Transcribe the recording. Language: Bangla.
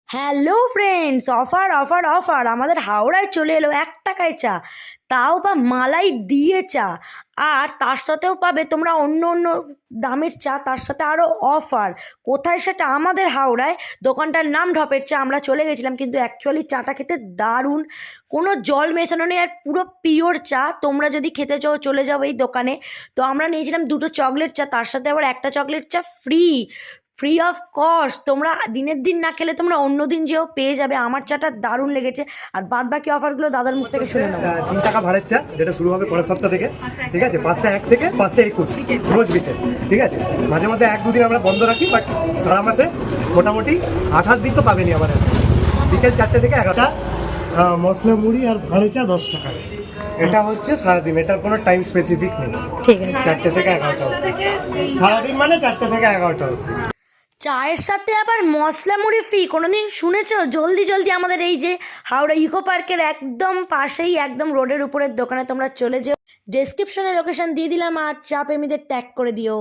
Hello friends, offer offer offer আমাদের হাওড়ায় চলে এলো 1 টাকায় চা, তাও বা মালাই দিয়ে চা। আর তার সাথেও পাবে তোমরা অন্য অন্য দামের চা, তার সাথে আরও অফার। কোথায় সেটা? আমাদের হাওড়ায়। দোকানটার নাম ঢপের চা। আমরা চলে গেছিলাম, কিন্তু অ্যাকচুয়ালি চাটা খেতে দারুণ, কোনো জল মেশানো নেই আর পুরো পিওর চা। তোমরা যদি খেতে চাও চলে যাও এই দোকানে। তো আমরা নিয়েছিলাম 2টো চকলেট চা, তার সাথে আবার একটা চকলেট চা ফ্রি, ফ্রি অফ কস্ট। তোমরা দিনের দিন না খেলে তোমরা অন্য দিন যেও পেয়ে যাবে। আমার চাটা দারুণ লেগেছে। আর বাদ বাকি অফারগুলো দাদার মুখ থেকে শুনে নেবো। 3 টাকা ভাড়ের চা, যেটা শুরু হবে পরের সপ্তাহ থেকে। ঠিক আছে, 5টা 1 থেকে 5টা 21 রোজ বিকেল। ঠিক আছে, মাঝে মধ্যে 1-2 দিন আমরা বন্ধ রাখি, বাট সারা মাসে মোটামুটি 28 দিন তো পাবেনি আমাদের। বিকেল 4টে থেকে 11টা। মশলা মুড়ি আর ভাড়ে চা 10 টাকা। এটা হচ্ছে সারাদিন, এটার কোনো টাইম স্পেসিফিক নেই। ঠিক আছে। 4টে থেকে 11টা সারাদিন, মানে 4টে থেকে 11টা। চায়ের সাথে আবার মশলা মুড়ি ফ্রি, কোনোদিন শুনেছো? জলদি জলদি আমাদের এই যে হাওড়া ইকো পার্কের একদম পাশেই, একদম রোডের উপরের দোকানে তোমরা চলে যেও। ডেসক্রিপশনে লোকেশন দিয়ে দিলাম, আর চা প্রেমীদের ট্যাগ করে দিও।